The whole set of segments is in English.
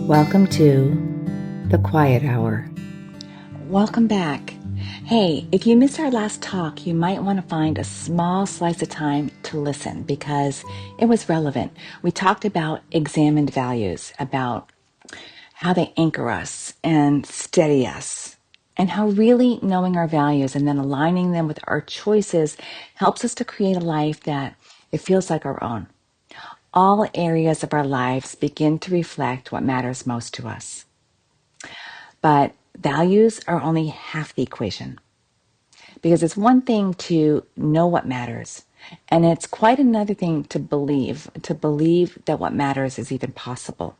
Welcome to the Quiet Hour. Welcome back. Hey, if you missed our last talk, you might want to find a small slice of time to listen because it was relevant. We talked about examined values, about how they anchor us and steady us, and how really knowing our values and then aligning them with our choices helps us to create a life that it feels like our own. All areas of our lives begin to reflect what matters most to us. But values are only half the equation because it's one thing to know what matters, and it's quite another thing to believe that what matters is even possible.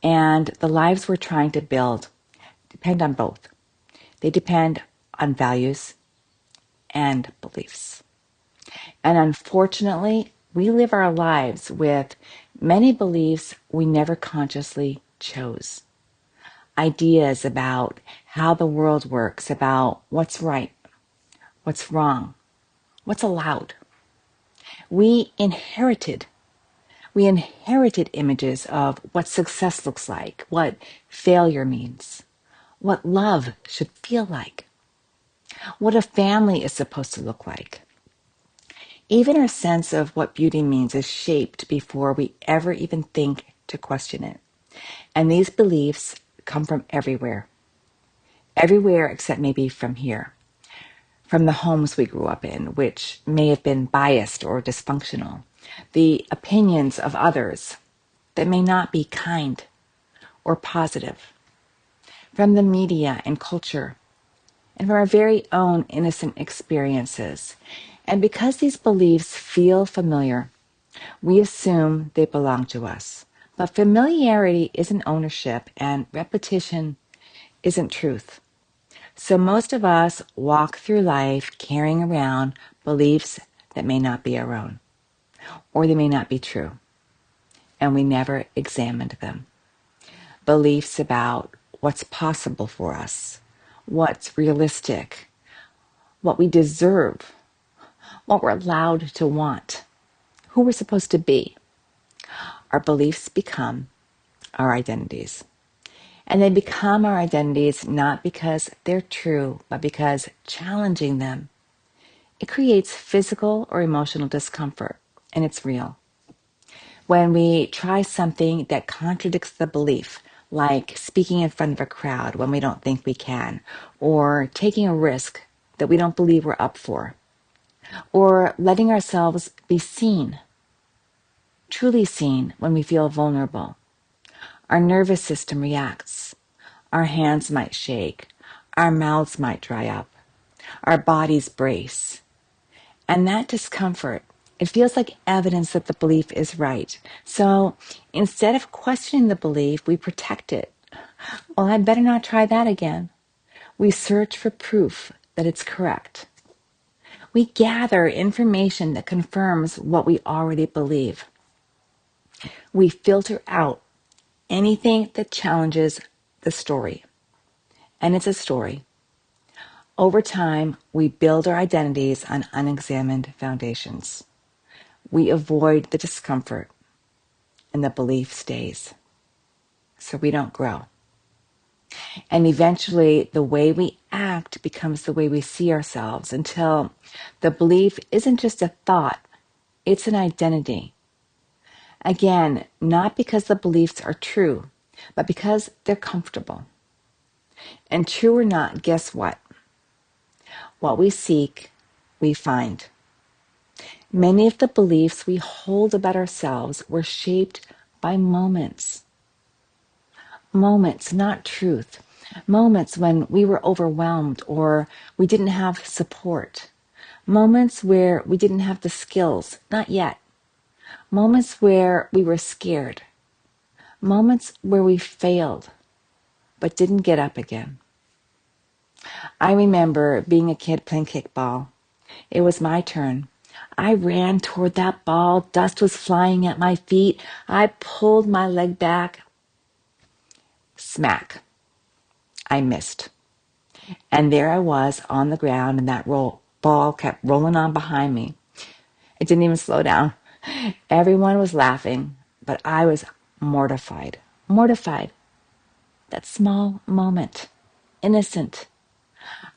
And the lives we're trying to build depend on both. They depend on values and beliefs. And unfortunately, we live our lives with many beliefs we never consciously chose. Ideas about how the world works, about what's right, what's wrong, what's allowed. We inherited we inherited images of what success looks like, what failure means, what love should feel like, what a family is supposed to look like. Even our sense of what beauty means is shaped before we ever even think to question it. And these beliefs come from everywhere. Everywhere except maybe from here. From the homes we grew up in, which may have been biased or dysfunctional. The opinions of others that may not be kind or positive. From the media and culture. And from our very own innocent experiences. And because these beliefs feel familiar, we assume they belong to us. But familiarity isn't ownership, and repetition isn't truth. So most of us walk through life carrying around beliefs that may not be our own, or they may not be true, and we never examined them. Beliefs about what's possible for us, what's realistic, what we deserve, what we're allowed to want, who we're supposed to be. Our beliefs become our identities. And they become our identities not because they're true, but because challenging them, it creates physical or emotional discomfort, and it's real. When we try something that contradicts the belief, like speaking in front of a crowd when we don't think we can, or taking a risk that we don't believe we're up for, or letting ourselves be seen, truly seen when we feel vulnerable, our nervous system reacts. Our hands might shake, our mouths might dry up, our bodies brace. And that discomfort, it feels like evidence that the belief is right. So instead of questioning the belief, we protect it. Well, I better not try that again. We search for proof that it's correct. We gather information that confirms what we already believe. We filter out anything that challenges the story. And it's a story. Over time, we build our identities on unexamined foundations. We avoid the discomfort, and the belief stays. So we don't grow. And eventually, the way we act becomes the way we see ourselves until the belief isn't just a thought, it's an identity. Again, not because the beliefs are true, but because they're comfortable. And true or not, guess what? What we seek, we find. Many of the beliefs we hold about ourselves were shaped by moments. Moments, not truth. Moments when we were overwhelmed or we didn't have support. Moments where we didn't have the skills, not yet. Moments where we were scared. Moments where we failed, but didn't get up again. I remember being a kid playing kickball. It was my turn. I ran toward that ball. Dust was flying at my feet. I pulled my leg back. Smack. I missed. And there I was on the ground, and that ball kept rolling on behind me. It didn't even slow down. Everyone was laughing, but I was mortified. mortified. That small moment. Innocent.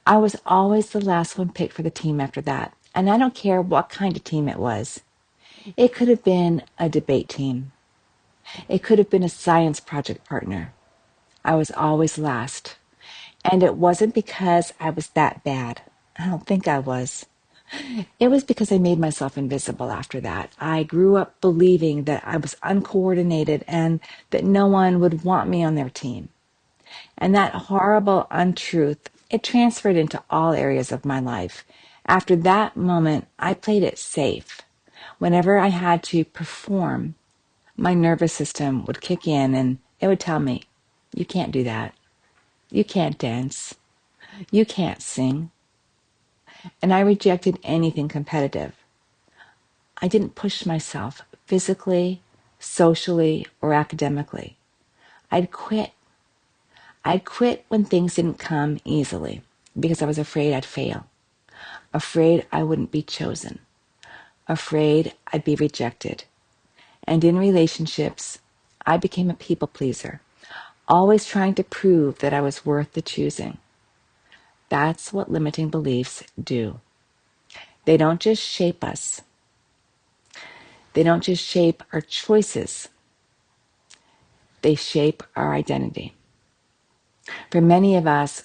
I was always the last one picked for the team after that. And I don't care what kind of team it was. It could have been a debate team. It could have been a science project partner. I was always last. And it wasn't because I was that bad. I don't think I was. It was because I made myself invisible after that. I grew up believing that I was uncoordinated and that no one would want me on their team. And that horrible untruth, it transferred into all areas of my life. After that moment, I played it safe. Whenever I had to perform, my nervous system would kick in and it would tell me, you can't do that. You can't dance. You can't sing. And I rejected anything competitive. I didn't push myself physically, socially, or academically. I'd quit. I'd quit when things didn't come easily because I was afraid I'd fail, afraid I wouldn't be chosen, afraid I'd be rejected. And in relationships, I became a people pleaser, always trying to prove that I was worth the choosing. That's what limiting beliefs do. They don't just shape us. They don't just shape our choices. They shape our identity. For many of us,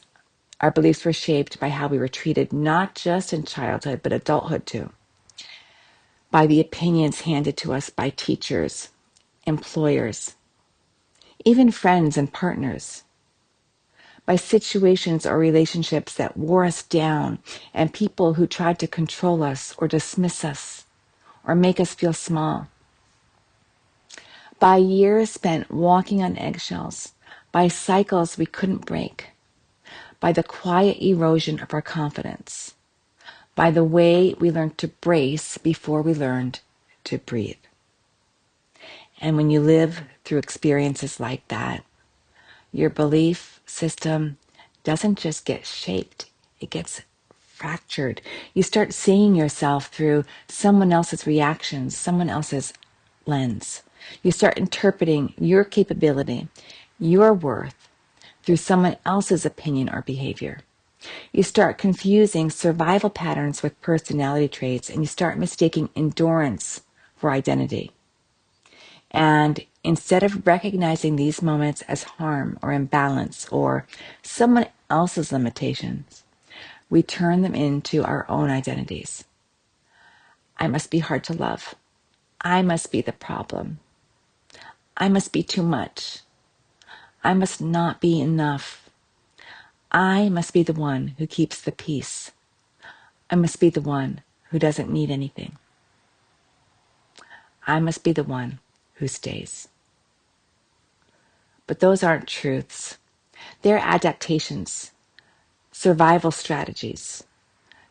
our beliefs were shaped by how we were treated, not just in childhood, but adulthood too. By the opinions handed to us by teachers, employers, even friends and partners. By situations or relationships that wore us down and people who tried to control us or dismiss us or make us feel small. By years spent walking on eggshells, by cycles we couldn't break, by the quiet erosion of our confidence, by the way we learned to brace before we learned to breathe. And when you live through experiences like that, your belief system doesn't just get shaped, it gets fractured. You start seeing yourself through someone else's reactions, someone else's lens. You start interpreting your capability, your worth, through someone else's opinion or behavior. You start confusing survival patterns with personality traits, and you start mistaking endurance for identity. And instead of recognizing these moments as harm or imbalance or someone else's limitations, we turn them into our own identities. I must be hard to love. I must be the problem. I must be too much. I must not be enough. I must be the one who keeps the peace. I must be the one who doesn't need anything. I must be the one who stays. But those aren't truths. They're adaptations, survival strategies.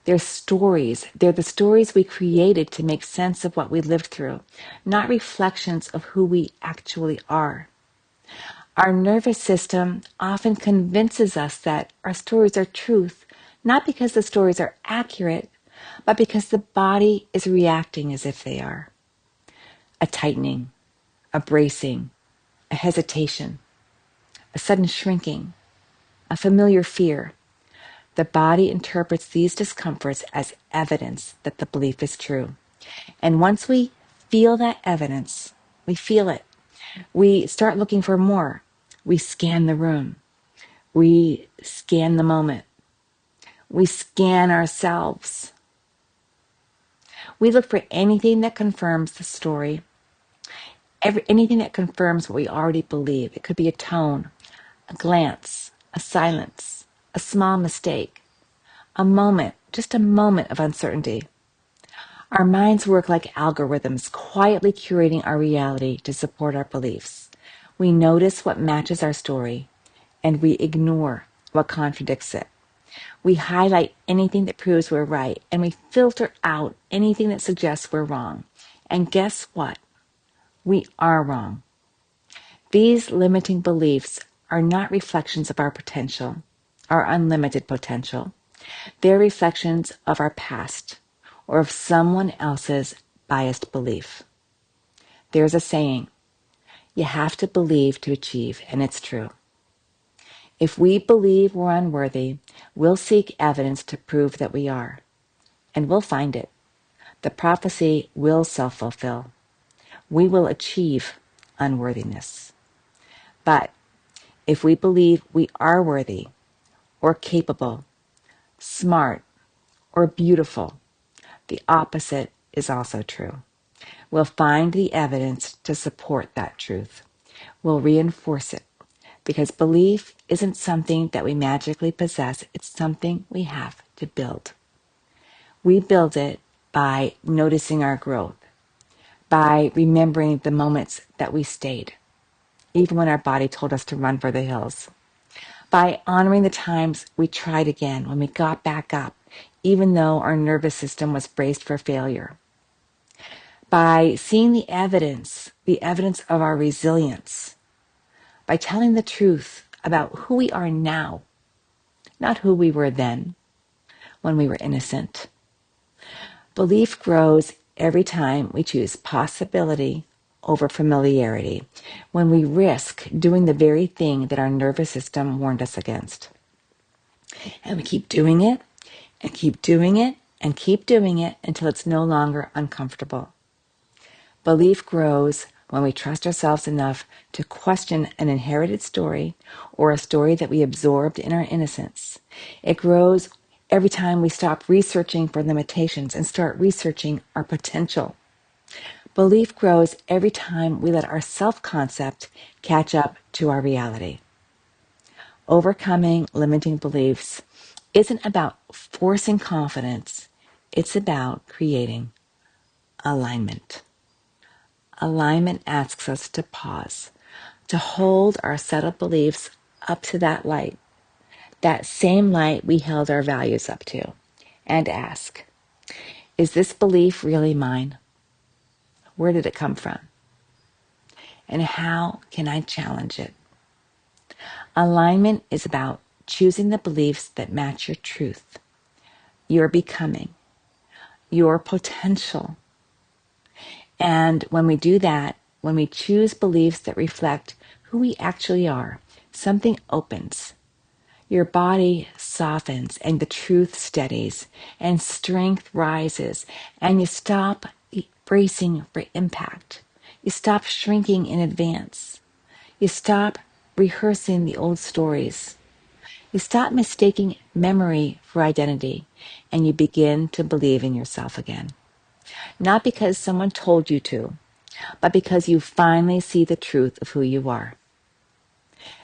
They're stories. They're the stories we created to make sense of what we lived through, not reflections of who we actually are. Our nervous system often convinces us that our stories are truth, not because the stories are accurate, but because the body is reacting as if they are. A tightening, a bracing, a hesitation, a sudden shrinking, a familiar fear. The body interprets these discomforts as evidence that the belief is true. And once we feel that evidence, we feel it, we start looking for more. We scan the room. We scan the moment. We scan ourselves. We look for anything that confirms the story, anything that confirms what we already believe. It could be a tone, a glance, a silence, a small mistake, a moment, just a moment of uncertainty. Our minds work like algorithms, quietly curating our reality to support our beliefs. We notice what matches our story, and we ignore what contradicts it. We highlight anything that proves we're right, and we filter out anything that suggests we're wrong. And guess what? We are wrong. These limiting beliefs are not reflections of our potential, our unlimited potential. They're reflections of our past or of someone else's biased belief. There's a saying, You have to believe to achieve, and it's true. If we believe we're unworthy, we'll seek evidence to prove that we are, and we'll find it. The prophecy will self-fulfill. We will achieve unworthiness. But if we believe we are worthy, or capable, smart, or beautiful, the opposite is also true. We'll find the evidence to support that truth. We'll reinforce it, because belief isn't something that we magically possess. It's something we have to build. We build it by noticing our growth, by remembering the moments that we stayed, even when our body told us to run for the hills, by honoring the times we tried again, when we got back up, even though our nervous system was braced for failure, by seeing the evidence of our resilience, by telling the truth about who we are now, not who we were then, when we were innocent. Belief grows every time we choose possibility over familiarity, when we risk doing the very thing that our nervous system warned us against. And we keep doing it, and keep doing it, and keep doing it until it's no longer uncomfortable. Belief grows when we trust ourselves enough to question an inherited story or a story that we absorbed in our innocence. It grows every time we stop researching for limitations and start researching our potential. Belief grows every time we let our self-concept catch up to our reality. Overcoming limiting beliefs isn't about forcing confidence. It's about creating alignment. Alignment asks us to pause, to hold our settled beliefs up to that same light we held our values up to, and ask, is this belief really mine? Where did it come from? And how can I challenge it? Alignment is about choosing the beliefs that match your truth, your becoming, your potential. And when we do that, when we choose beliefs that reflect who we actually are, something opens. Your body softens and the truth steadies and strength rises, and you stop bracing for impact. You stop shrinking in advance. You stop rehearsing the old stories. You stop mistaking memory for identity, and you begin to believe in yourself again. Not because someone told you to, but because you finally see the truth of who you are.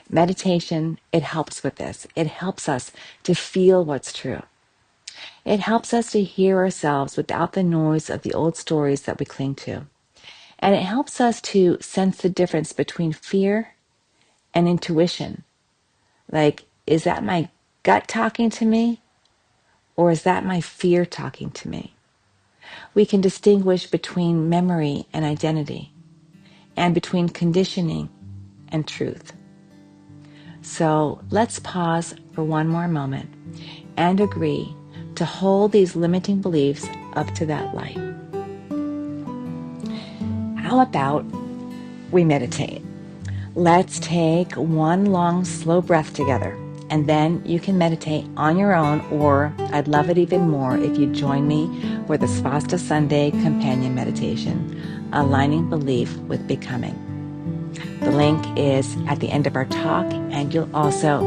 Meditation, it helps with this. It helps us to feel what's true. It helps us to hear ourselves without the noise of the old stories that we cling to. And it helps us to sense the difference between fear and intuition. Like, is that my gut talking to me? Or is that my fear talking to me? We can distinguish between memory and identity, and between conditioning and truth. So let's pause for one more moment and agree to hold these limiting beliefs up to that light. How about we meditate? Let's take one long, slow breath together, and then you can meditate on your own, or I'd love it even more if you join me for the Svasta Sunday companion meditation, aligning belief with becoming. The link is at the end of our talk, and you'll also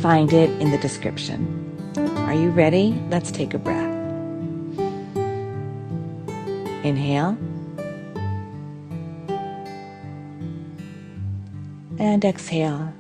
find it in the description. Are you ready? Let's take a breath. Inhale. And exhale.